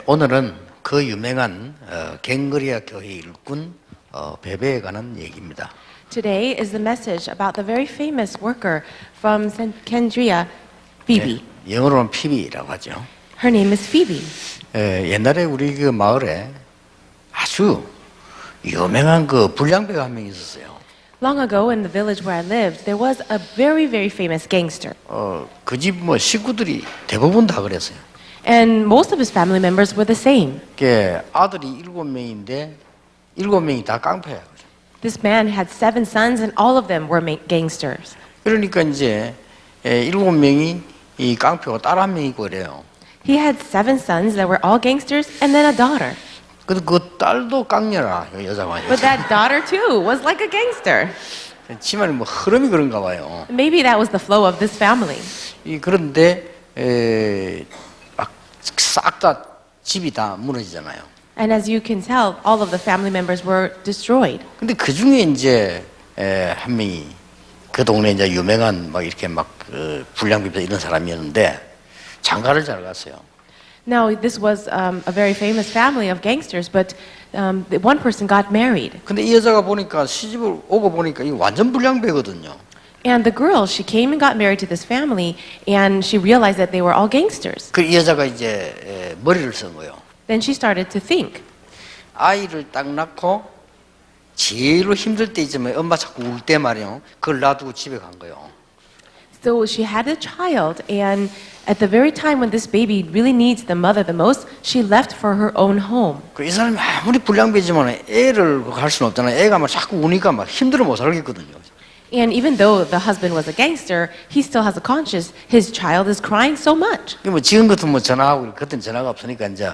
오늘은 그 유명한 갱그리아 교회 일꾼 베베에 관한 얘기입니다. Today is the message about the very famous worker from Kendria, Phoebe. 영어로는 피비라고 하죠. Her name is Phoebe. 옛날에 우리 그 마을에 아주 유명한 그 불량배가 한 명 있었어요. Long ago in the village where I lived, there was a very, very famous gangster. 그 집 뭐 식구들이 대부분 다 그랬어요. And most of his family members were the same. 그 아들이 7명인데 7명이 다 깡패야. This man had 7 sons and all of them were gangsters. 그러니까 이제 7명이 이 깡패고 딸 한 명 있고 그래요. He had 7 sons that were all gangsters and then a daughter. 근데 그 딸도 깡녀라 여자가. But that daughter too was like a gangster. 치마는 뭐 흐름이 그런가 봐요. Maybe that was the flow of this family. 그런데 싹 다 집이 다 무너지잖아요. And as you can tell, all of the family members were destroyed. 근데 그 중에 이제 한 명이 그 동네 이제 유명한 막 이렇게 막 불량배다 이런 사람이었는데 장가를 잘 갔어요. Now, this was a very famous family of gangsters, but one person got married. 근데 이 여자가 보니까 시집을 오고 보니까 이 완전 불량배거든요. And the girl, she came and got married to this family, and she realized that they were all gangsters. 그 이 여자가 이제 머리를 쓴 거예요. Then she started to think. 아이를 딱 낳고 제일로 힘들 때 있으면 엄마 자꾸 울 때 말이요. 그걸 놔두고 집에 간 거예요. So she had a child, and at the very time when this baby really needs the mother the most, she left for her own home. 이 사람이 아무리 불량배지만 애를 갈 수는 없잖아요. 애가 막 자꾸 우니까 막 힘들어 못 살겠거든요. And even though the husband was a gangster, he still has a conscience. His child is crying so much. 뭐 지금 같은 뭐 전화하고 그때는 전화가 없으니까 이제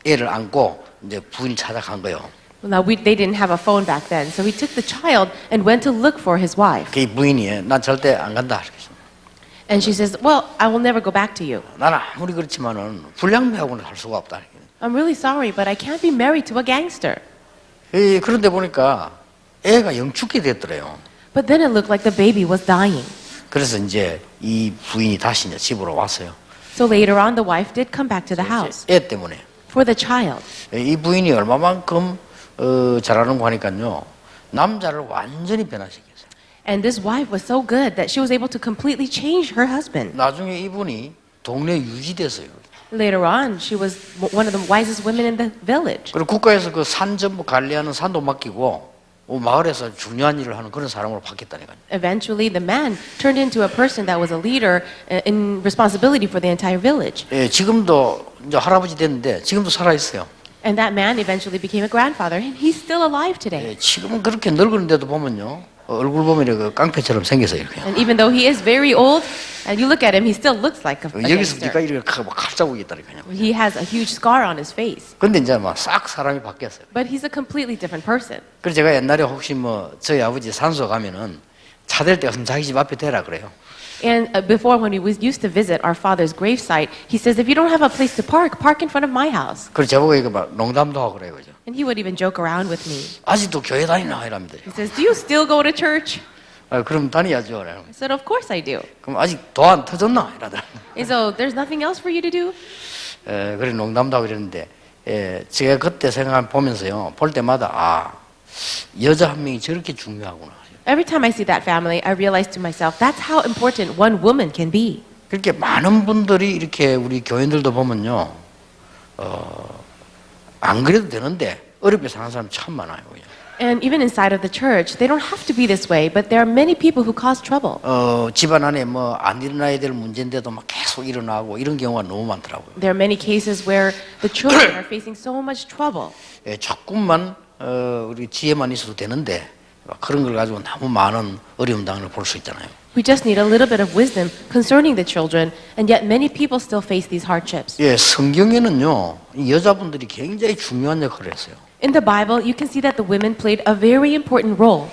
애를 안고 이제 부인 찾아간 거예요. Now, they didn't have a phone back then, so he took the child and went to look for his wife. 그 부인이 난 절대 안 간다. And she says, well, I will never go back to you. 나는 아무리 그렇지만은 불량배하고는 할 수가 없다. I'm really sorry, but I can't be married to a gangster. 그런데 보니까 애가 영 죽게 됐더래요. But then it looked like the baby was dying. 그래서 이제 이 부인이 다시 이제 집으로 왔어요. So later on, the wife did come back to the house 애 때문에. for the child. 이 부인이 얼마만큼 잘하는 거 하니까요. 남자를 완전히 변화시켰어요. And this wife was so good that she was able to completely change her husband. 나중에 이분이 동네 유지됐어요. Later on, she was one of the wisest women in the village. 그리고 국가에서 그 산 전부 관리하는 산도 맡기고 마을에서 중요한 일을 하는 그런 사람으로 바뀌었다니까요. Eventually, the man turned into a person that was a leader in responsibility for the entire village. 지금도 이제 할아버지 됐는데 지금도 살아 있어요. And that man eventually became a grandfather, and he's still alive today. 지금은 그렇게 늙었는데도 보면요. 얼굴 보면 그 깡패처럼 생겼어요. 이렇게. And even though he is very old, and you look at him, he still looks like a 여기서 gangster. 네가 이렇게 칼 자국이 있다니까요. He has a huge scar on his face. 근데 이제 막 싹 사람이 바뀌었어요. But he's a completely different person. 그래서 제가 옛날에 혹시 뭐 저희 아버지 산소 가면은 차 댈 때 가서 자기 집 앞에 대라 그래요. And before, when we used to visit our father's gravesite, he says, if you don't have a place to park in front of my house. 그래서 저보고 이거 막 농담도 하고 그래요, 그죠? And he would even joke around with me. 아직도 교회 다니나 이랍니다. He says, do you still go to church? 그럼 다니야죠. 그래요. I said, of course I do. 그럼 아직 도 안 터졌나 이러더라. And so, there's nothing else for you to do? 그래 농담도 하고 이랬는데 제가 그때 생각 보면서요 볼 때마다 여자 한 명이 저렇게 중요하구나. Every time I see that family, I realize to myself, that's how important one woman can be. 그렇게 많은 분들이 이렇게 우리 교인들도 보면요 안 그래도 되는데 어렵게 사는 사람 참 많아요. And even inside of the church, they don't have to be this way, but there are many people who cause trouble. 집안 안에 뭐 안 일어나야 될 문제인데도 막 계속 일어나고 이런 경우가 너무 많더라고요. There are many cases where the children are facing so much trouble. 조금만 우리 지혜만 있어도 되는데 그런 걸 가지고 너무 많은 어려움 당을 볼 수 있잖아요. We just need a little bit of wisdom concerning the children, and yet many people still face these hardships. 성경에는요 여자분들이 굉장히 중요한 역할을 했어요. In the Bible, you can see that the women played a very important role.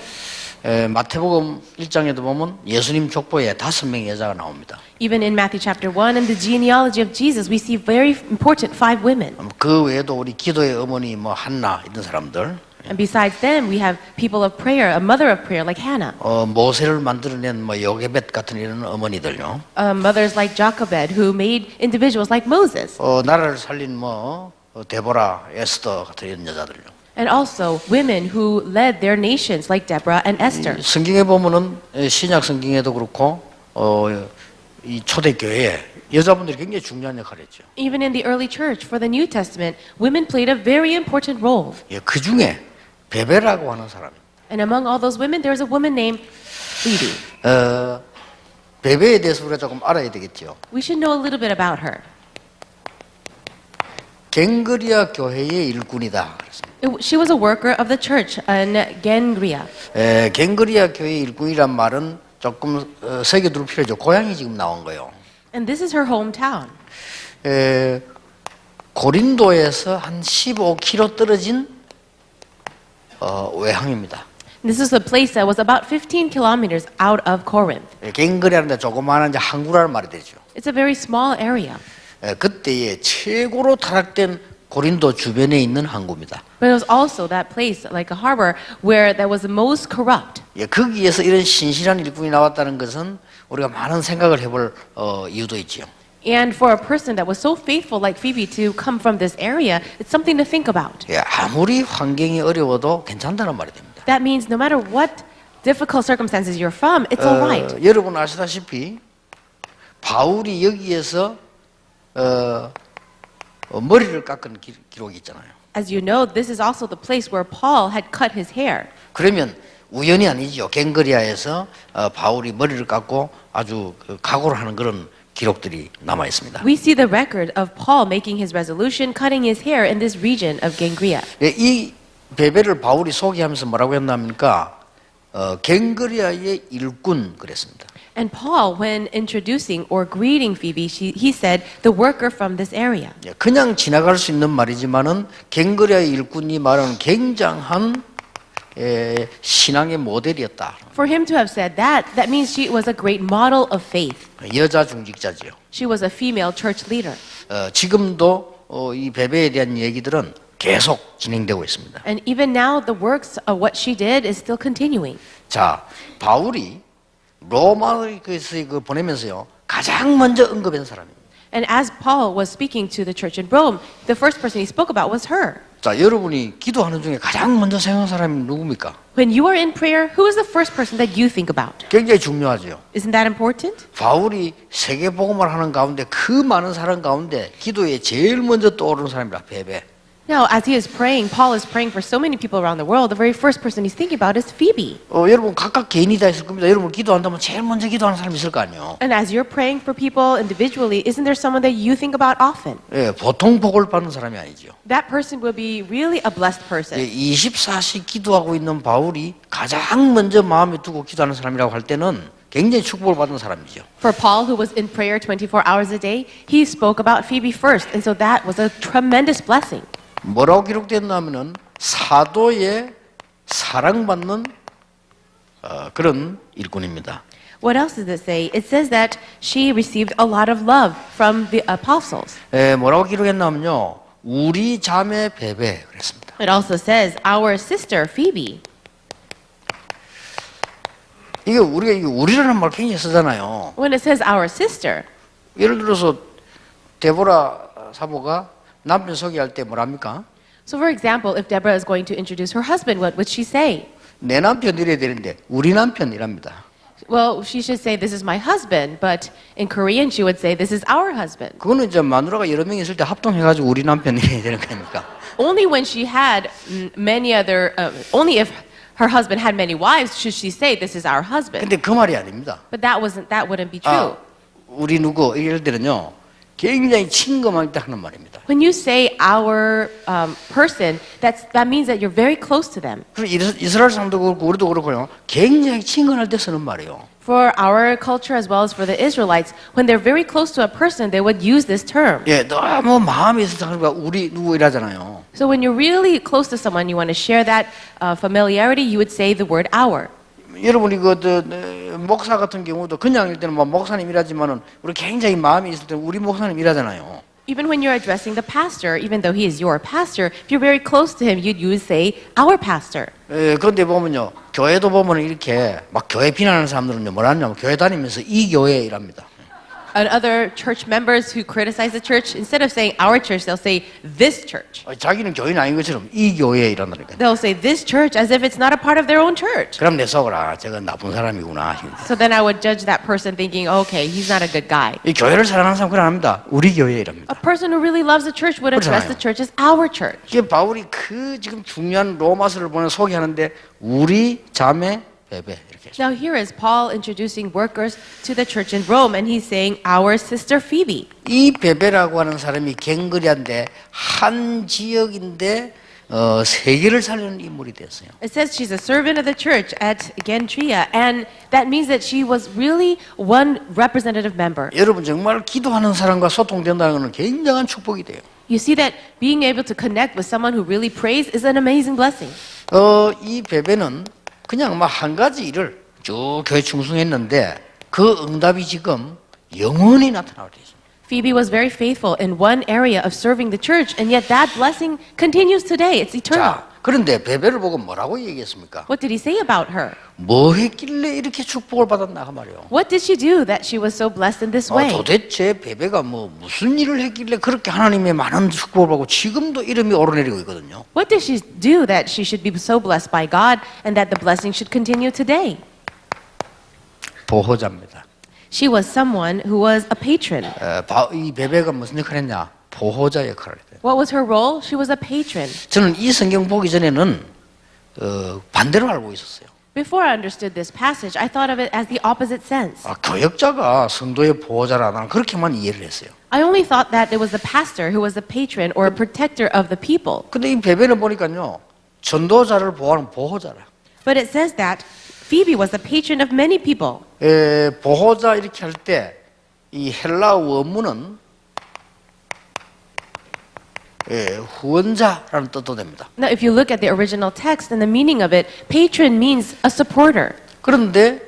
마태복음 1장에도 보면 예수님 족보에 5명의 여자가 나옵니다. Even in Matthew chapter 1 and the genealogy of Jesus, we see very important 5 women. 그 외에도 우리 기도의 어머니 뭐 한나 이런 사람들. And besides them, we have people of prayer, a mother of prayer like Hannah. 모세를 만들어낸 뭐 요게벳 같은 이런 어머니들요. Mothers like Jochebed, who made individuals like Moses. 나라를 살린 뭐 데보라, 에스더 같은 이런 여자들요. And also women who led their nations like Deborah and Esther. 성경에 보면은 신약 성경에도 그렇고 이 초대 교회에 여자분들이 굉장히 중요한 역할을 했죠. Even in the early church, for the New Testament, women played a very important role. 예, 그 중에 베베라고 하는 사람입니다. And among all those women, there's a woman named Phoebe. 베베에 대해서 우리가 조금 알아야 되겠죠. We should know a little bit about her. 갱그리아 교회의 일꾼이다. 그랬습니다. She was a worker of the church in Gengria. 갱그리아 교회의 일꾼이란 말은 조금 새겨둘 필요죠. 고향이 지금 나온 거예요. And this is her hometown. 고린도에서 한 15km 떨어진 외항입니다. This is a place that was about 15 kilometers out of Corinth. 갱그리아는데 조그마한 이제 항구라는 말이 되죠. It's a very small area. 그때의 최고로 타락된 고린도 주변에 있는 항구입니다. But it was also that place, like a harbor, where that was the most corrupt. 거기에서 이런 신실한 일꾼이 나왔다는 것은 우리가 많은 생각을 해볼 이유도 있지요. And for a person that was so faithful like Phoebe to come from this area, it's something to think about. 아무리 환경이 어려워도 괜찮다는 말이 됩니다. That means no matter what difficult circumstances you're from, it's all right. 여러분 아시다시피 바울이 여기에서 머리를 깎은 기록이 있잖아요. As you know, this is also the place where Paul had cut his hair. 그러면 우연이 아니죠. 갱그리아에서 바울이 머리를 깎고 아주 각오를 하는 그런 기록들이 남아 있습니다. We see the record of Paul making his resolution, cutting his hair in this region of Gengria. 이 베베를 바울이 소개하면서 뭐라고 했나니까 갱그리아의 일꾼 그랬습니다. And Paul, when introducing or greeting Phoebe, he said, the worker from this area. 그냥 지나갈 수 있는 말이지만은 갱그리아의 일꾼이 말하는 굉장한 신앙의 모델이었다. For him to have said that, that means she was a great model of faith. 여자 중직자지요. She was a female church leader. 지금도 이 베베에 대한 얘기들은 계속 진행되고 있습니다. And even now, the works of what she did is still continuing. 자, 바울이 로마를 보내면서요 가장 먼저 언급한 사람입니다. And as Paul was speaking to the church in Rome, the first person he spoke about was her. 자, 여러분이 기도하는 중에 가장 먼저 생각하는 사람이 누굽니까? When you are in prayer, who is the first person that you think about? 굉장히 중요하죠. Isn't that important? 바울이 세계 복음을 하는 가운데 그 많은 사람 가운데 기도에 제일 먼저 떠오르는 사람이라 베베. Now, as he is praying, Paul is praying for so many people around the world. The very first person he's thinking about is Phoebe. 여러분 각각 개인이 다 있을 겁니다. 여러분 기도한다면 제일 먼저 기도하는 사람이 있을 거 아니에요. And as you're praying for people individually, isn't there someone that you think about often? 보통 복을 받는 사람이 아니죠. That person will be really a blessed person. 24시 기도하고 있는 바울이 가장 먼저 마음에 두고 기도하는 사람이라고 할 때는 굉장히 축복을 받는 사람이죠. For Paul, who was in prayer 24 hours a day, he spoke about Phoebe first, and so that was a tremendous blessing. 뭐라고 기록됐냐면은 사도의 사랑받는 그런 일꾼입니다. What else does it say? It says that she received a lot of love from the apostles. 뭐라고 기록했냐면요, 우리 자매 베베 그랬습니다. It also says our sister Phoebe. 이게 우리라는 말 굉장히 쓰잖아요. When it says our sister, 예를 들어서 데보라 사모가 남편 소개할 때 뭐랍니까? so for example, if Deborah is going to introduce her husband, what would she say? 내 남편 이래야 되는데 우리 남편이랍니다. Well, she should say this is my husband, but in Korean she would say this is our husband. 그거는 이제 마누라가 여러 명 있을 때 합동해가지고 우리 남편 이래야 되는 거니까. Only when she had many other, only if her husband had many wives should she say this is our husband. 근데 그 말이 아닙니다. But that wouldn't be true. 우리 누구 이럴 때는요 굉장히 친근하게 하는 말입니다. When you say our person, that means that you're very close to them. 그리고 이스라엘 사람도 그렇고 우리도 그렇고요 굉장히 친근할 때 쓰는 말이에요. For our culture as well as for the Israelites, when they're very close to a person, they would use this term. 너무 마음이 있어서 그러니까 우리 누구 이러잖아요. So when you're really close to someone, you want to share that familiarity, you would say the word our. 여러분이 목사 같은 경우도 그냥 일 때는 목사님이라지만은 우리 굉장히 마음이 있을 때는 우리 목사님이라잖아요. Even when you're addressing the pastor, even though he is your pastor, if you're very close to him, you would say our pastor. 그런데 보면요 교회도 보면 이렇게 막 교회 비난하는 사람들은요 뭐라 하냐면 교회 다니면서 이 교회 이랍니다. And other church members who criticize the church, instead of saying our church, they'll say this church. 자기는 교인 아닌 것처럼 이 교회에 이런다니까. They'll say this church as if it's not a part of their own church. 그럼 내 속으로 저건 나쁜 사람이구나. So then I would judge that person thinking, okay, he's not a good guy. 이 교회를 사랑하는 사람 그런 안 합니다. 우리 교회 이랍니다. A person who really loves the church would address the church as our church. 이게 바울이 그 지금 중요한 로마서를 보내 소개하는데 우리 자매 베베 이렇게 했어요. Now here is Paul introducing workers to the church in Rome, and he's saying our sister Phoebe. 이 베베라고 하는 사람이 갱그리한데 한 지역인데 세계를 살리는 인물이 됐어요. It says she's a servant of the church at Gentria, and that means that she was really one representative member. 여러분 정말 기도하는 사람과 소통된다는 것은 굉장한 축복이 돼요. You see that being able to connect with someone who really prays is an amazing blessing. 이 베베는 그냥 막 한 가지 일을 쭉 교회 충성했는데 그 응답이 지금 영원히 나타나고 있습니다. Phoebe was very faithful in one area of serving the church, and yet that blessing continues today. It's eternal. 자, 그런데 베베를 보고 뭐라고 얘기했습니까? What did he say about her? 뭐 했길래 이렇게 축복을 받았나 그 말이에요. What did she do that she was so blessed in this way? 도대체 베베가 뭐 무슨 일을 했길래 그렇게 하나님의 많은 축복을 받고 지금도 이름이 오르내리고 있거든요. What did she do that she should be so blessed by God and that the blessing should continue today? 보호자입니다. She was someone who was a patron. 이 베베가 무슨 역할을 했냐? 보호자 역할을 했어요. What was her role? She was a patron. 저는 이 성경 보기 전에는 반대로 알고 있었어요. Before I understood this passage, I thought of it as the opposite sense. 교역자가 성도의 보호자라 나는 그렇게만 이해를 했어요. I only thought that it was the pastor who was a patron or a protector of the people. 근데 이 베베는 보니까요. 전도자를 보호하는 보호자라. But it says that Phoebe was the patron of many people. 보호자 이렇게 할 때 이 헬라 원문은 후원자라는 뜻도 됩니다. Now, if you look at the original text and the meaning of it, patron means a supporter. 그런데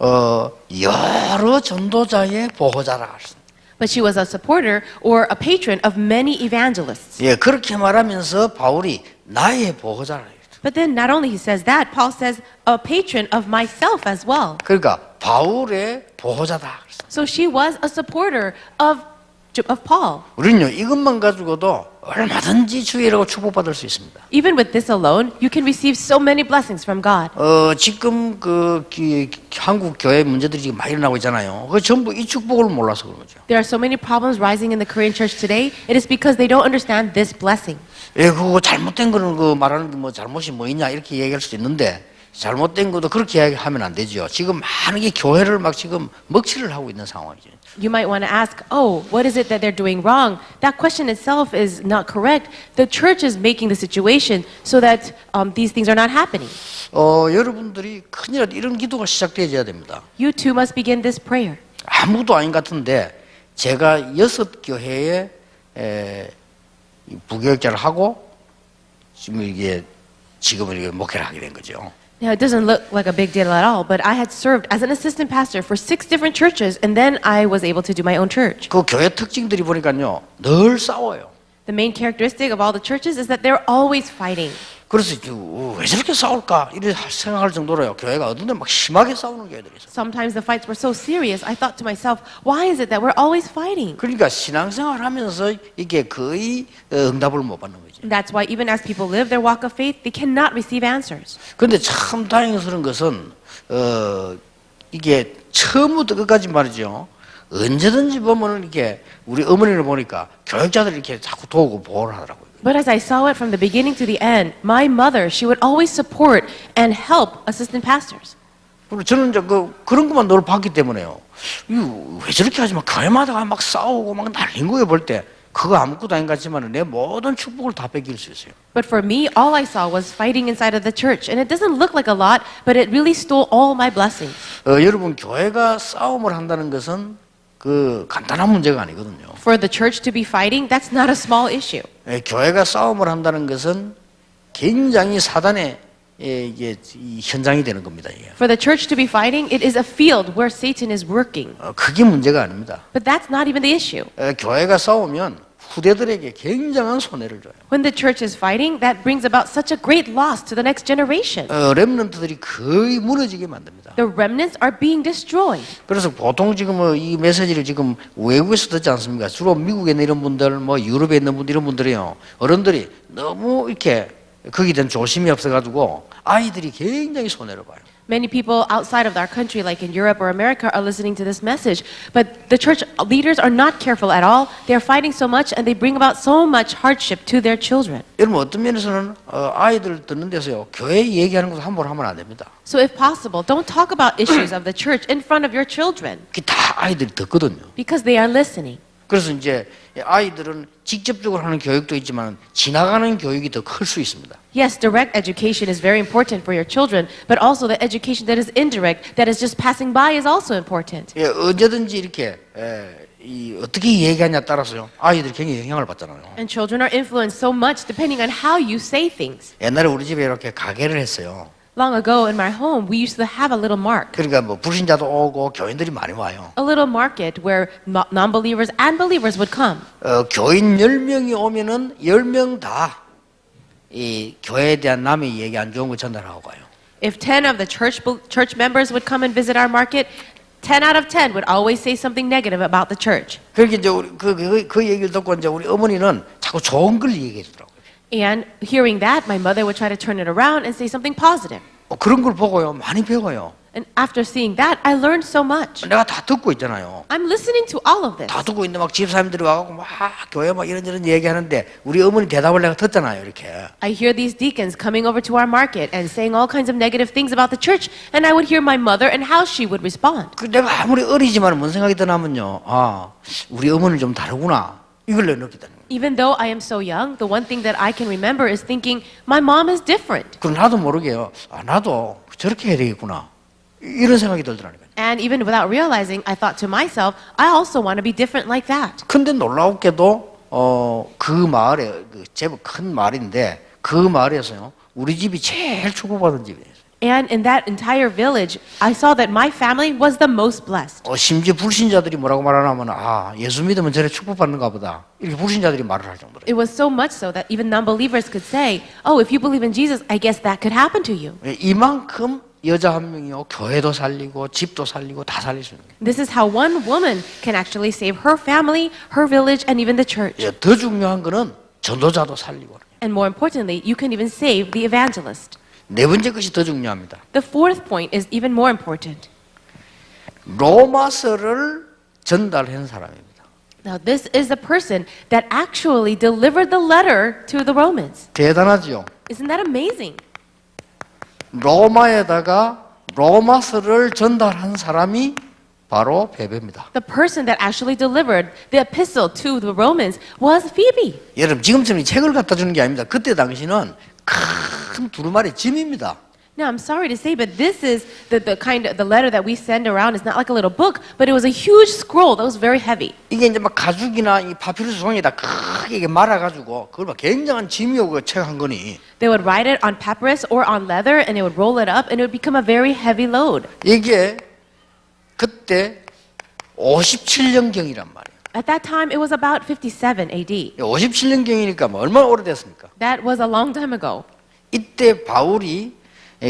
여러 전도자의 보호자라 했습니다. But she was a supporter or a patron of many evangelists. 그렇게 말하면서 바울이 나의 보호자라 했어요. But then not only he says that, Paul says a patron of myself as well. 그러니까 바울의 보호자다. So she was a supporter of Paul. 우리는요 이것만 가지고도 얼마든지 주의라고 축복받을 수 있습니다. Even with this alone, you can receive so many blessings from God. 지금 한국 교회 문제들이 지금 많이 일어나고 있잖아요. 그 전부 이 축복을 몰라서 그런 거죠. There are so many problems rising in the Korean church today. It is because they don't understand this blessing. 그거 잘못된 거는 말하는 게 뭐 잘못이 뭐 있냐 이렇게 얘기할 수도 있는데 잘못된 것도 그렇게 이야기하면 안 되죠. 지금 많은 게 교회를 막 지금 먹칠을 하고 있는 상황이죠. You might want to ask, oh, what is it that they're doing wrong? That question itself is not correct. The church is making the situation so that these things are not happening. 여러분들이 큰일이라도 이런 기도가 시작되어야 됩니다. You too must begin this prayer. 아무도 아닌 것 같은데 제가 6교회에 부교역자를 하고 지금 이게 목회를 하게 된 거죠. Now, it doesn't look like a big deal at all, but I had served as an assistant pastor for 6 different churches, and then I was able to do my own church. 그 교회 특징들이 보니까요, 늘 싸워요. The main characteristic of all the churches is that they're always fighting. 그래서 왜 저렇게 싸울까? 이렇게 생각할 정도로요. 교회가 어떤 데 막 심하게 싸우는 교회들이 있어요. Sometimes the fights were so serious, I thought to myself, why is it that we're always fighting? 그러니까 신앙생활 하면서 이게 거의 응답을 못 받는 거죠. And that's why even as people live their walk of faith, they cannot receive answers. 그런데 참 다행스러운 것은 이게 처음부터 끝까지 말이죠. 언제든지 보면 이렇게 우리 어머니를 보니까 교역자들 이렇게 자꾸 도우고 보호를 하더라고요. But as I saw it from the beginning to the end, my mother, she would always support and help assistant pastors. 그리고 저는 이제 그런 것만 늘 봤기 때문에요. 왜 저렇게 하지 마. 교회마다 막 싸우고 막 날린 거에 볼 때 그거 아무것도 아닌 것 같지만 내 모든 축복을 다 뺏길 수 있어요. But for me, all I saw was fighting inside of the church. And it doesn't look like a lot, but it really stole all my blessings. 여러분 교회가 싸움을 한다는 것은 간단한 문제가 아니거든요. For the church to be fighting, that's not a small issue. 교회가 싸움을 한다는 것은 굉장히 사단의 이게 현장이 되는 겁니다. 이게. For the church to be fighting, it is a field where Satan is working. 그게 문제가 아닙니다. But that's not even the issue. 교회가 싸우면 후대들에게 굉장한 손해를 줘요. When the church is fighting, that brings about such a great loss to the next generation. 렘넌트들이 거의 무너지게 만듭니다. The remnants are being destroyed. 그래서 보통 지금 이 메시지를 지금 외국에서 듣지 않습니까? 주로 미국에 있는 이런 분들, 뭐 유럽에 있는 분들 이런 분들이요. 어른들이 너무 이렇게 거기에 대한 조심이 없어가지고 아이들이 굉장히 손해를 봐요. Many people outside of our country, like in Europe or America, are listening to this message. But the church leaders are not careful at all. They are fighting so much and they bring about so much hardship to their children. 여러분 어떤 면에서는 아이들 듣는 데서요. 교회 얘기하는 것도 함부로 하면 안 됩니다. So if possible, don't talk about issues of the church in front of your children 그게 다 아이들이 듣거든요. because they are listening. 그래서 이제 아이들은 직접적으로 하는 교육도 있지만 지나가는 교육이 더 클 수 있습니다. Yes, direct education is very important for your children, but also the education that is indirect, that is just passing by, is also important. 예, 언제든지 이렇게 어떻게 얘기하냐에 따라서요 아이들이 굉장히 영향을 받잖아요. And children are influenced so much depending on how you say things. 옛날에 우리 집에 이렇게 가게를 했어요. Long ago in my home, we used to have a little mark. 그러니까 뭐 불신자도 오고 교인들이 많이 와요. A little market where non-believers and believers would come. 교인 10명이 오면은 10명 다 이 교회에 대한 남의 얘기 안 좋은 거 전달하고 가요. If 10 of the church members would come and visit our market, 10 out of 10 would always say something negative about the church. 그렇게 이제 우리 그 얘기를 듣고 이제 우리 어머니는 자꾸 좋은 걸 얘기해 주더라고요. And hearing that, my mother would try to turn it around and say something positive. 그런 걸 보고요 많이 배워요. And after seeing that, I learned so much. 내가 다 듣고 있잖아요. I'm listening to all of this. 다 듣고 있는데 막 집사님들이 와갖고 막 교회 막 이런저런 얘기하는데 우리 어머니 대답을 내가 듣잖아요 이렇게. I hear these deacons coming over to our market and saying all kinds of negative things about the church, and I would hear my mother and how she would respond. 그 내가 아무리 어리지만 뭔 생각이 드냐면요. 아 우리 어머니 좀 다르구나. 이걸 내가 느끼게 되는 거예요. Even though I am so young, the one thing that I can remember is thinking, my mom is different. 그럼 나도 모르게요. 아 나도 저렇게 해야 되겠구나. 이런 생각이 들더라니까요. And even without realizing, I thought to myself, I also want to be different like that. 근데 놀라웠게도 그 마을에 그 제법 큰 마을인데 그 마을에서요 우리 집이 제일 축복받은 집이에요. And in that entire village, I saw that my family was the most blessed. 심지어 불신자들이 뭐라고 말하냐면 아 예수 믿으면 저래 축복받는가 보다 이렇게 불신자들이 말을 할 정도로. It was so much so that even non-believers could say, oh, if you believe in Jesus, I guess that could happen to you. 이만큼 여자 한 명이요 교회도 살리고 집도 살리고 다 살릴 수 있는 거예요. This is how one woman can actually save her family, her village, and even the church. 예, 더 중요한 거는 전도자도 살리고. And more importantly, you can even save the evangelist. 네 번째 것이 더 중요합니다. The fourth point is even more important. 로마서를 전달한 사람입니다. Now, this is the person that actually delivered the letter to the Romans. 대단하죠. Isn't that amazing? 로마에다가 로마서를 전달한 사람이 바로 베베입니다. The person that actually delivered the epistle to the Romans was Phoebe. 여러분 지금처럼 이 책을 갖다 주는 게 아닙니다. 그때 당시는 큰 두루마리 짐입니다. Now, I'm sorry to say, but this is the letter that we send around is not like a little book, but it was a huge scroll that was very heavy. 이게 이제 막 가죽이나 이 파피루스 종이에다 크게 이게 말아가지고 그걸 막 굉장한 짐이요 그 책 한 권이. They would write it on papyrus or on leather, and they would roll it up, and it would become a very heavy load. 이게 그때 57년경이란 말이에요. At that time, it was about 57 AD. 57년경이니까 뭐 얼마나 오래됐습니까? That was a long time ago. 이때 바울이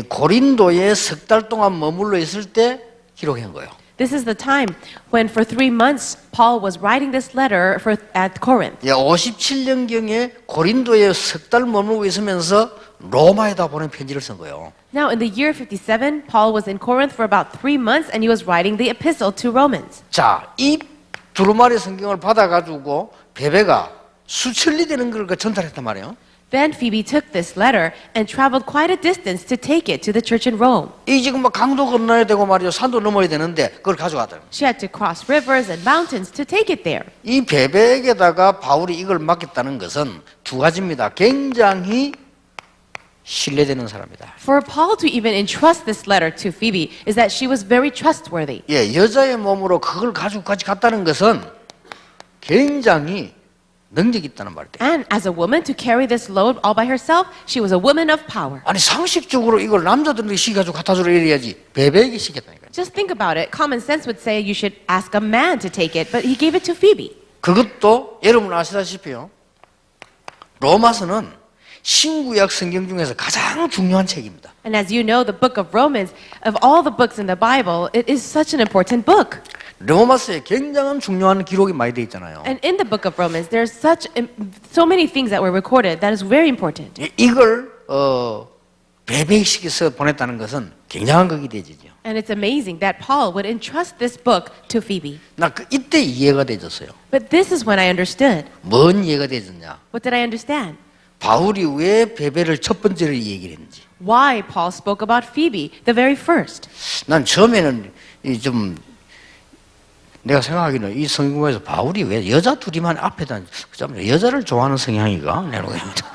고린도에 석 달 동안 머물러 있을 때 기록한 거예요. This is the time when for 3 months Paul was writing this letter at Corinth. 57년경에 고린도에 석 달 머물고 있으면서 로마에다 보낸 편지를 쓴 거예요. Now in the year 57, Paul was in Corinth for about 3 months and he was writing the epistle to Romans. 자, 이 두루마리 성경을 받아가지고 베베가 수천리 되는 걸 전달했단 말이에요. Then Phoebe took this letter and traveled quite a distance to take it to the church in Rome. 이 지금 막 강도 건너야 되고 말이요, 산도 넘어야 되는데 그걸 가져가더라고요. She had to cross rivers and mountains to take it there. 이 베베에게다가 바울이 이걸 맡겼다는 것은 두 가지입니다. 굉장히 신뢰되는 사람이다. For Paul to even entrust this letter to Phoebe is that she was very trustworthy. 예, 여자의 몸으로 그걸 가지고 같이 갔다는 것은 굉장히 능력이 있다는 말이에요. And as a woman to carry this load all by herself, she was a woman of power. 아니 상식적으로 이걸 남자들이 시가지고 갖다 주라 이래야지 베베에게 시켰다니까요. Just think about it. Common sense would say you should ask a man to take it, but he gave it to Phoebe. 그것도 여러분 아시다시피요. 로마서는 신구약 성경 중에서 가장 중요한 책입니다. And as you know, the book of Romans, of all the books in the Bible, it is such an important book. 로마서에 굉장한 중요한 기록이 많이 돼 있잖아요. And in the book of Romans, there's so many things that were recorded that is very important. 이걸 배배시켜서 보냈다는 것은 굉장한 것이 되지죠. And it's amazing that Paul would entrust this book to Phoebe. 나 이때 이해가 되졌어요. But this is when I understood. 뭔 이해가 되졌냐? What did I understand? 바울이 왜 베베를 첫 번째로 얘기를 했는지. Why Paul spoke about Phoebe, the very first. 난 처음에는 좀 내가 생각하기는 이 성경에서 바울이 왜 여자 둘이만 앞에다 여자를 좋아하는 성향이가? 내가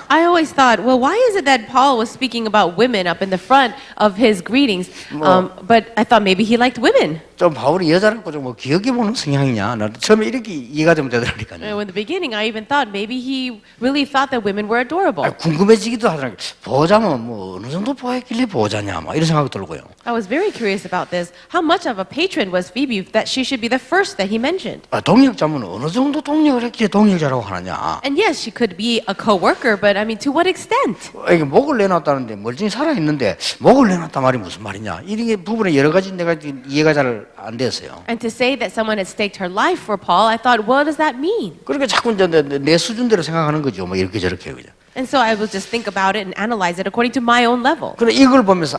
I always thought, well, why is it that Paul was speaking about women up in the front of his greetings? But I thought maybe he liked women. 좀 바울이 여자를 좀 기억해 보는 성향이냐? 나 처음에 이렇게 이해가 되면 되더라니까요. In the beginning, I even thought maybe he really thought that women were adorable. 궁금해지기도 하더라고요. 보호자면 뭐 어느 정도 보호했길래 보호자냐? 막 이런 생각이 들고요. I was very curious about this. How much of a patron was Phoebe that she should be the first that he mentioned? 동역자면 어느 정도 동역을 했기에 동역자라고 하느냐? And yes, she could be a co-worker, but I mean, to what extent? 이게 목을 내놨다는데 멀쩡히 살아 있는데 목을 내놨단 말이 무슨 말이냐? 이런 부분에 여러 가지 내가 이해가 잘 안 됐어요. And to say that someone had staked her life for Paul, I thought, what does that mean? 그러니까 자꾸 이제 내 수준대로 생각하는 거죠. 뭐 이렇게 저렇게 그죠. And so I will just think about it and analyze it according to my own level. 그래 이걸 보면서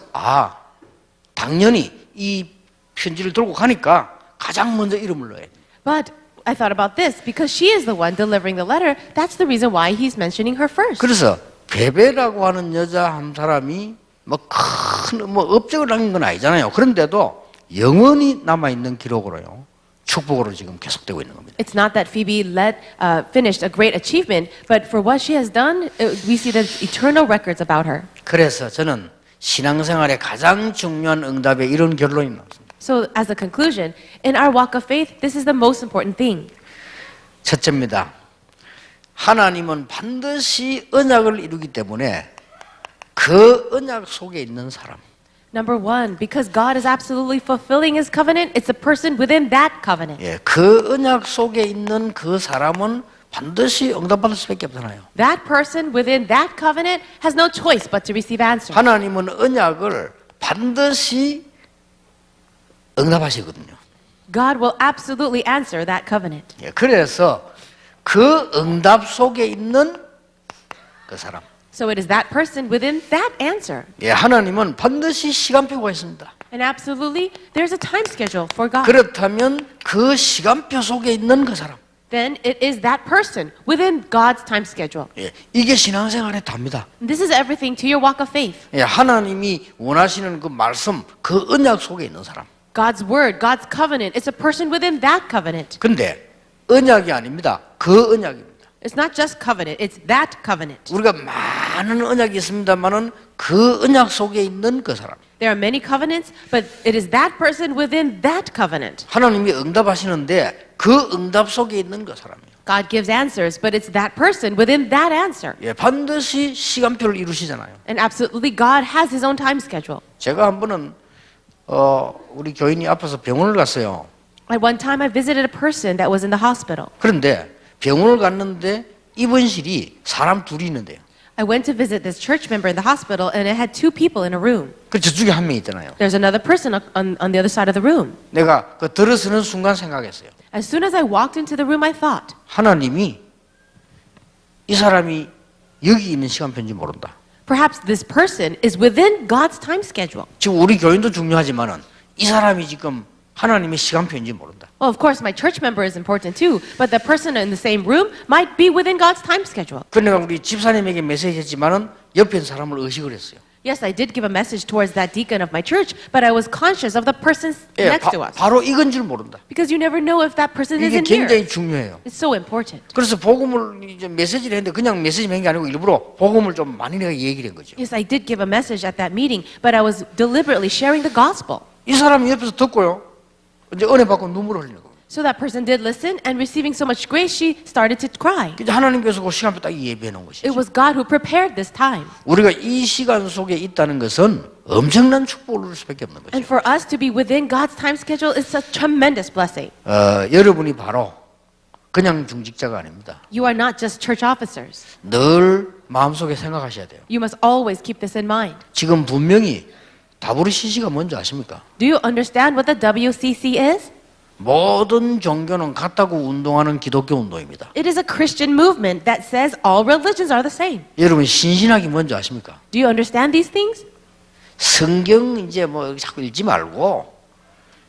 당연히 이 편지를 들고 가니까 가장 먼저 이름을 넣어야 돼. But I thought about this because she is the one delivering the letter. That's the reason why he's mentioning her first. 그래서 베베라고 하는 여자 한 사람이 뭐 큰 업적을 남긴 건 아니잖아요. 그런데도 영원히 남아 있는 기록으로요. 축복으로 지금 계속되고 있는 겁니다. It's not that Phoebe finished a great achievement, but for what she has done, we see the eternal records about her. 그래서 저는 신앙생활의 가장 중요한 응답에 이런 결론이 나왔습니다. So, as a conclusion, in our walk of faith, this is the most important thing. 첫째입니다. 하나님은 반드시 언약을 이루기 때문에 그 언약 속에 있는 사람. Number one, because God is absolutely fulfilling His covenant, it's the person within that covenant. 예, 그 언약 속에 있는 그 사람은 반드시 응답받을 수밖에 없잖아요. That person within that covenant has no choice but to receive answers. 하나님은 언약을 반드시 응답하시거든요. God will absolutely answer that covenant. 예, 그래서 그 응답 속에 있는 그 사람. So it is that person within that answer. 예, 하나님은 반드시 시간표가 있습니다. And absolutely, there's a time schedule for God. 그렇다면 그 시간표 속에 있는 그 사람. Then it is that person within God's time schedule. 예, 이게 신앙생활의 답니다. And this is everything to your walk of faith. 예, 하나님이 원하시는 그 말씀, 그 언약 속에 있는 사람. God's word, God's covenant, it's a person within that covenant. 근데 언약이 아닙니다. 그 언약입니다. It's not just covenant, it's that covenant. 우리가 많은 언약이 있습니다만은 그 언약 속에 있는 그 사람. There are many covenants, but it is that person within that covenant. 하나님이 응답하시는데 그 응답 속에 있는 그 사람이에요. God gives answers, but it's that person within that answer. 예, 반드시 시간표를 이루시잖아요. And absolutely, God has His own time schedule. 제가 한 번은 우리 교인이 아파서 병원을 갔어요. At one time, I visited a person that was in the hospital. 그런데 병원을 갔는데 입원실이 사람 둘이 있는데요. I went to visit this church member in the hospital, and it had two people in a room. 그 저쪽에 한 명 있잖아요. There's another person on the other side of the room. 내가 그 들어서는 순간 생각했어요. As soon as I walked into the room, I thought, 하나님이 이 사람이 여기 있는 시간표인지 모른다. perhaps this person is within God's time schedule. 지금 우리 교인도 중요하지만은 이 사람이 지금 하나님의 시간표인지 모른다. Well, of course, my church member is important too, but the person in the same room might be within God's time schedule. 그러니까 우리 집사님에게 메시지했지만은 옆에 있는 사람을 의식을 했어요. Yes, I did give a message towards that deacon of my church, but I was conscious of the person 예, next to us. 바로 이건 줄 모른다. Because you never know if that person 이게 isn't here. 굉장히 중요해요. It's so important. 그래서 복음을 이제 메시지를 했는데 그냥 메시지 한 게 아니고 일부러 복음을 좀 많이 내가 얘기를 한 거죠. Yes, I did give a message at that meeting, but I was deliberately sharing the gospel. 이 사람이 옆에서 듣고요. 이제 은혜 받고 눈물을 흘리는 거예요. So that person did listen, and receiving so much grace, she started to cry. 이제 하나님께서 그 시간표 딱 예비해 놓은 것이죠. It was God who prepared this time. 우리가 이 시간 속에 있다는 것은 엄청난 축복을 누릴 수밖에 없는 거죠. And for us to be within God's time schedule is a tremendous blessing. 여러분이 바로 그냥 중직자가 아닙니다. You are not just church officers. 늘 마음속에 생각하셔야 돼요. You must always keep this in mind. 지금 분명히 WCC가 뭔지 아십니까? Do you understand what the WCC is? 모든 종교는 같다고 운동하는 기독교 운동입니다. It is a Christian movement that says all religions are the same. 여러분 신신학이 뭔지 아십니까? Do you understand these things? 성경 이제 뭐 자꾸 읽지 말고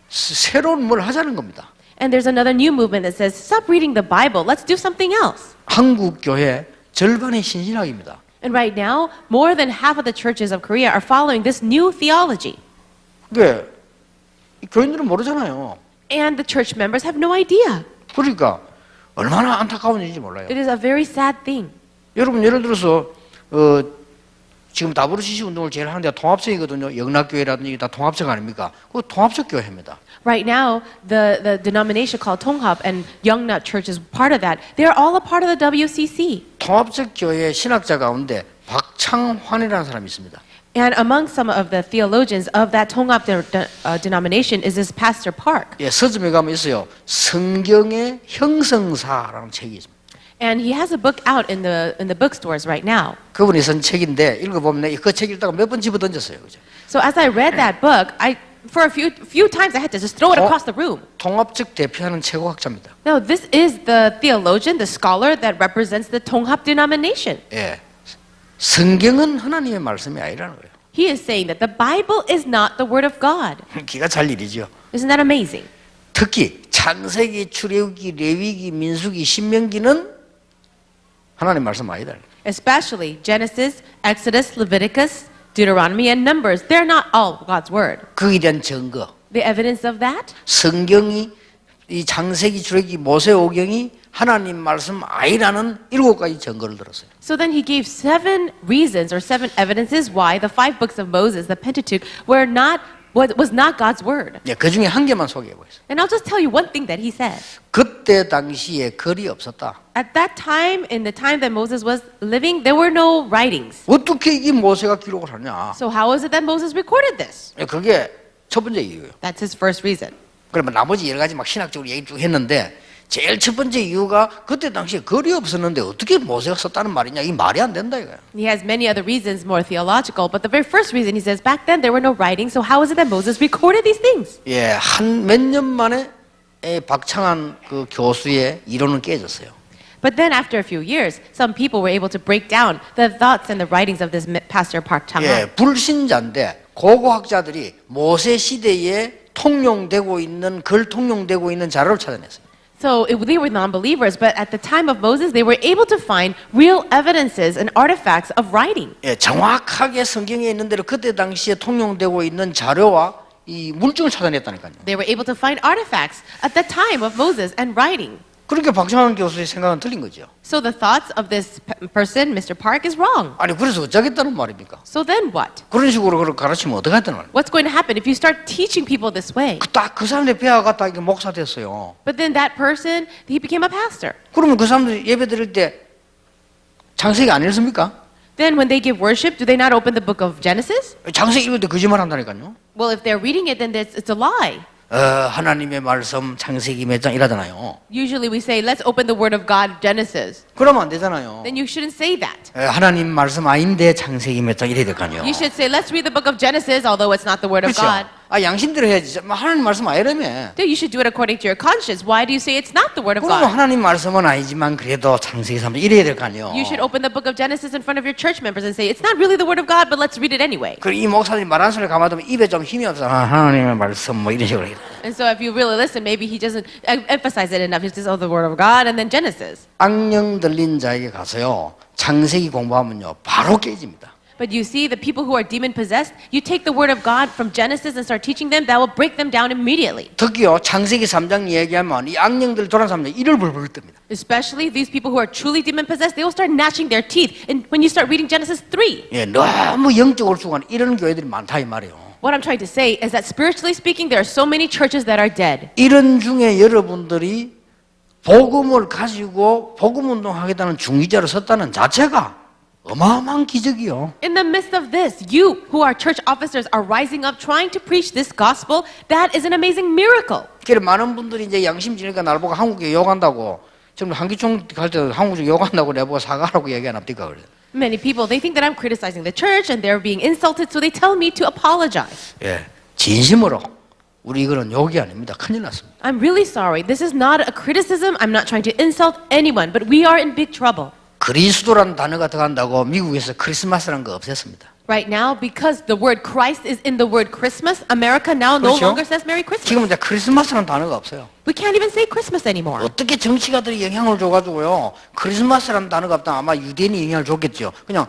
새로운 뭘 하자는 겁니다. And there's another new movement that says, stop reading the Bible, let's do something else. 한국 교회 절반이 신신학입니다. And right now, more than half of the churches of Korea are following this new theology. 왜? 교인들은 모르잖아요. And the church members have no idea. 그러니까 얼마나 안타까운 일인지 몰라요. It is a very sad thing. 여러분 예를 들어서 지금 WCC 운동을 제일 하는 데가 통합성이거든요. 영락교회라든지 다 통합성 아닙니까? 그 통합적 교회입니다. Right now, the denomination called Tonghap and Youngnut Church is part of that. They are all a part of the WCC. 통합적 교회 신학자 가운데 박창환이라는 사람이 있습니다. And among some of the theologians of that Tonghap denomination is this Pastor Park. 예, 서점에 가면 있어요. 성경의 형성사라는 책이 있습니다. And he has a book out in the bookstores right now. 그분이 쓴 책인데 읽어보면 그 책 읽다가 몇 번 집어 던졌어요. 그죠? So as I read that book, for a few times I had to just throw it across the room. 통합적 대표하는 최고학자입니다. No, this is the theologian, the scholar that represents the Tonghap denomination. 예, 성경은 하나님의 말씀이 아니라는 거예요. He is saying that the Bible is not the word of God. 기가 찰 일이죠. Isn't that amazing? 특히 창세기, 출애굽기, 레위기, 민수기, 신명기는 하나님 말씀 아니다. Especially Genesis, Exodus, Leviticus, Deuteronomy, and Numbers. They're not all God's word. 거기에 대한 증거. The evidence of that? 성경이 이 창세기, 출애굽기, 모세오경이 하나님 말씀 아니라는 7가지 증거를 들었어요. So then he gave 7 reasons or 7 evidences why the 5 books of Moses, the Pentateuch, was not God's word. 예, 그 중에 한 개만 소개해 보겠습니다. And I'll just tell you one thing that he said. 그때 당시에 글이 없었다. At that time, in the time that Moses was living, there were no writings. 어떻게 이 모세가 기록을 하냐? So how is it that Moses recorded this? 예, 그게 첫 번째 이유예요. That's his first reason. 그러면 나머지 여러 가지 막 신학적으로 얘기 쭉 했는데 제일 첫 번째 이유가 그때 당시에 글이 없었는데 어떻게 모세가 썼다는 말이냐? 이 말이 안 된다 이거야. He has many other reasons, more theological, but the very first reason he says, back then there were no writings, so how is it that Moses recorded these things? 예, 한 몇 년 만에 박창한 그 교수의 이론은 깨졌어요. But then after a few years, some people were able to break down the thoughts and the writings of this Pastor Park 예, Chang-han. 불신자인데 고고학자들이 모세 시대에 통용되고 있는 글 통용되고 있는 자료를 찾아냈어요. So they were non-believers, but at the time of Moses, they were able to find real evidences and artifacts of writing. 예, 정확하게 성경에 있는 대로 그때 당시에 통용되고 있는 자료와 이 물증을 찾아냈다니까요. They were able to find artifacts at the time of Moses and writing. 그러니까 박창환 교수의 생각은 틀린 거죠. So the thoughts of this person, Mr. Park, is wrong. 아니 그래서 어쩌겠다는 말입니까? So then what? 그런 식으로 가르치면 어떡하겠다는 말입니까? What's going to happen if you start teaching people this way? 딱 그 사람들 배워갔다 이게 목사 됐어요. But then that person, he became a pastor. 그러면 그 사람들 예배 드릴 때 창세기 안 읽습니까? Then when they give worship, do they not open the book of Genesis? 창세기 읽을 때 거짓말 한다니까요. Well, if they're reading it, then it's a lie. 하나님의 말씀 창세기 몇 장 이라잖아요. Usually we say, let's open the word of God, Genesis. 그러면 안 되잖아요. Then you shouldn't say that. 하나님 말씀 아닌데 창세기 몇 장 이래야 될 거 아니에요. You should say, let's read the book of Genesis, although it's not the word of 그렇죠. God. 아 양심대로 해야지. 하나님 말씀 아니라며. Then you should do it according to your conscience. Why do you say it's not the word of 그러면 God? 하나님 말씀은 아니지만 그래도 창세기 3장 이래야 될 거 아니에요. You should open the book of Genesis in front of your church members and say, it's not really the word of God, but let's read it anyway. 그리고 이 목사들이 말하는 소리를 가만두면 입에 좀 힘이 없어. 하나님의 말씀 뭐 이런 식으로. And so if you really listen, maybe he doesn't emphasize it enough. He says, oh, the word of God, and then Genesis. 악령 들린 자에게 가서요. 창세기 공부하면요. 바로 깨집니다. But you see, the people who are demon possessed, you take the word of God from Genesis and start teaching them, that will break them down immediately. 특히요. 창세기 3장 얘기하면 이 악령들 돌아온 사람들 이를 벌벌 뜹니다. Especially these people who are truly demon possessed, they will start gnashing their teeth. And when you start reading Genesis 3, 예, 너무 영적으로 죽어가는 이런 교회들이 많다 이 말이에요. what I'm trying to say is that spiritually speaking, there are so many churches that are dead. 이런 중에 여러분들이 복음을 가지고 복음 운동하겠다는 중기자로 섰다는 자체가 어마어마한 기적이요. In the midst of this, you who are church officers are rising up trying to preach this gospel. That is an amazing miracle. 그래 많은 분들이 이제 양심 지니까 날 보고 한국에 욕한다고 지금 한기총 갈 때 한국적 욕한다고 내보고 사과하라고 얘기 안 합니까? 그래. Many people, they think that I'm criticizing the church and they're being insulted, so they tell me to apologize. 예, 진심으로 우리 이거는 욕이 아닙니다. 큰일 났습니다. I'm really sorry. This is not a criticism. I'm not trying to insult anyone, but we are in big trouble. 그리스도라는 단어가 들어간다고 미국에서 크리스마스라는 거 없앴습니다. Right now, because the word Christ is in the word Christmas, America now no 그렇죠? longer says Merry Christmas. 지금 이제 크리스마스라는 단어가 없어요. We can't even say Christmas anymore. 어떻게 정치가들이 영향을 줘가지고요. 크리스마스라는 단어가 없다 아마 유대인이 영향을 줬겠죠. 그냥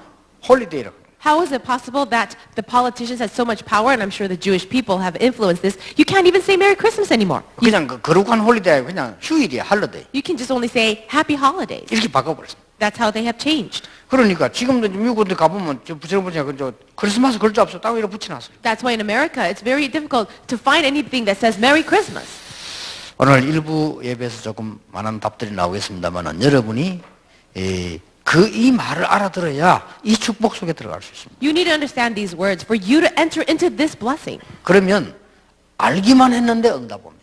홀리데이라고. How is it possible that the politicians had so much power, and I'm sure the Jewish people have influenced this, you can't even say Merry Christmas anymore. 그냥 그 거룩한 홀리데이 그냥 휴일이야, 할러데이. You can just only say Happy Holidays. 이렇게 바꿔버렸습니다. That's how they have changed. 그러니까 지금도 미국에 가보면 저 붙여보니까 그저 크리스마스 글자 없어 딱 이렇게 붙여놨어요. That's why in America it's very difficult to find anything that says Merry Christmas. 오늘 일부 예배에서 조금 많은 답들이 나오겠습니다만은 여러분이 이 말을 알아들어야 이 축복 속에 들어갈 수 있습니다. You need to understand these words for you to enter into this blessing. 그러면 알기만 했는데 응답 옵니다.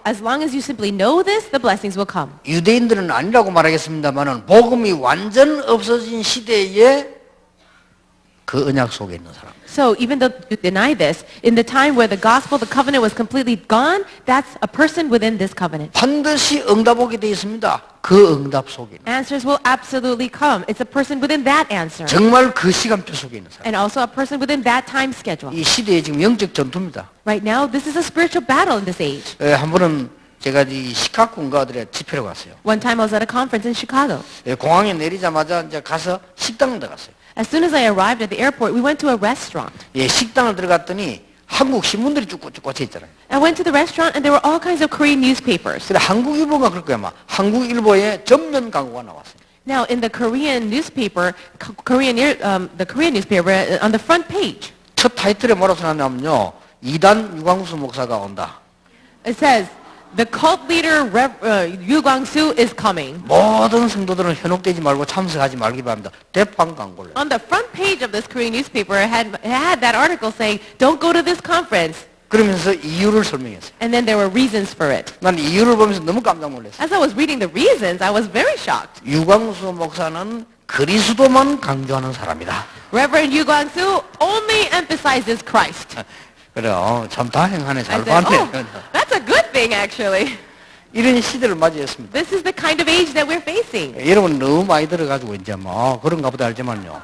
As long as you simply know this, the blessings will come. 유대인들은 아니라고 말하겠습니다만은 복음이 완전 없어진 시대에 그 언약 속에 있는 사람. So even though you deny this, in the time where the gospel, the covenant was completely gone, that's a person within this covenant. 반드시 응답 오게 돼 있습니다. 그 응답 속에 있는. Answers will absolutely come. It's a person within that answer. 정말 그 시간표 속에 있는 사람. And also a person within that time schedule. 이 시대에 지금 영적 전투입니다. Right now, this is a spiritual battle in this age. 한 번은 제가 이 시카고인가 어디에 집회를 갔어요. One time I was at a conference in Chicago. 공항에 내리자마자 이제 가서 식당에 들어갔어요. As soon as I arrived at the airport, we went to a restaurant. 식당을 들어갔더니 한국 신문들이 쭉 꽂혀 있잖아요. I went to the restaurant and there were all kinds of Korean newspapers. 근데 한국일보가 그럴 거야 아마. 한국일보에 전면 광고가 나왔어요. Now in the Korean newspaper, the Korean newspaper on the front page, 첫 타이틀에 뭐라고 써놨냐면요. 이단 유광수 목사가 온다. it says, "The cult leader Yu Kwang-soo is coming." 모든 성도들은 현혹되지 말고 참석하지 말기 바랍니다. 대판 광고를. On the front page of this Korean newspaper, it had that article saying, "Don't go to this conference." 그러면서 이유를 설명했어요. And then there were reasons for it. 난 이유를 보면서 너무 깜짝 놀랐어요. As I was reading the reasons, I was very shocked. 유광수 목사는 그리스도만 강조하는 사람이다. Reverend Yu Kwang-soo only emphasizes Christ. 그래요. 참 다행하네. I 잘 said, 봤네. "Oh, that's a good thing, actually." 이런 시대를 맞이했습니다. This is the kind of age that we're facing. 여러분 너무 많이 들어가지고 이제 뭐 그런가 보다 알지만요.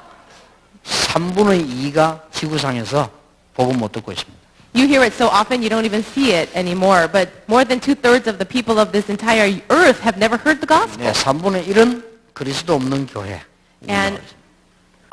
3분의 2가 지구상에서 복음 못 듣고 있습니다. You hear it so often you don't even see it anymore, but more than 2/3 of the people of this entire earth have never heard the gospel. 네, 3분의 1은 그리스도 없는 교회. And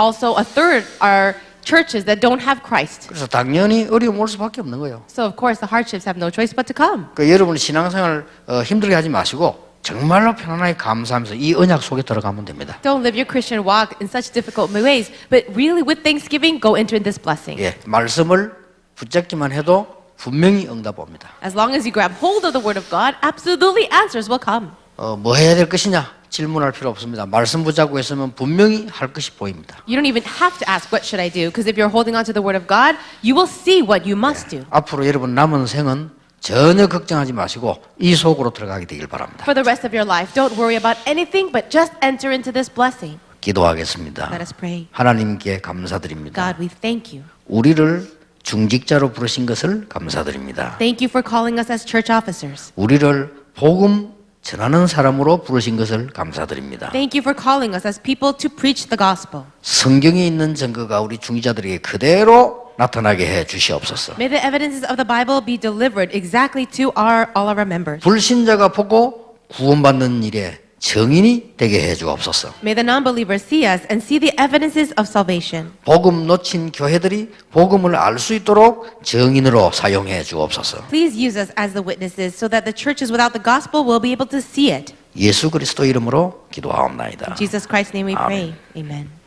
also a third are churches that don't have Christ. 그래서 당연히 어려움 올 수밖에 없는 거예요. So of course the hardships have no choice but to come. 여러분 신앙생활 힘들게 하지 마시고 정말로 편안하게 감사하면서 이 언약 속에 들어가면 됩니다. Don't live your Christian walk in such difficult ways, but really with thanksgiving, go enter in this blessing. 예, 말씀을 붙잡기만 해도 분명히 응답 옵니다. As long as you grab hold of the word of God, absolutely answers will come. 뭐 해야 될 것이냐 질문할 필요 없습니다. 말씀 붙잡고 있으면 분명히 할 것이 보입니다. You don't even have to ask, what should I do? Because if you're holding on to the word of God, you will see what you must do. 앞으로 여러분 남은 생은 전혀 걱정하지 마시고 이 속으로 들어가게 되길 바랍니다. For the rest of your life, don't worry about anything, but just enter into this blessing. 기도하겠습니다. Let us pray. 하나님께 감사드립니다. God, we thank you. 우리를 중직자로 부르신 것을 감사드립니다. Thank you for calling us as church officers. 우리를 복음 전하는 사람으로 부르신 것을 감사드립니다. Thank you for calling us as people to preach the gospel. 성경에 있는 증거가 우리 중직자들에게 그대로 나타나게 해 주시옵소서. May the evidences of the Bible be delivered exactly to all of our members. 불신자가 보고 구원받는 일에 증인이 되게 해 주옵소서. May the non-believers see us and see the evidences of salvation. 복음 놓친 교회들이 복음을 알 수 있도록 증인으로 사용해 주옵소서. Please use us as the witnesses so that the churches without the gospel will be able to see it. 예수 그리스도 이름으로 기도하옵나이다. In Jesus Christ's name we Amen. pray. Amen.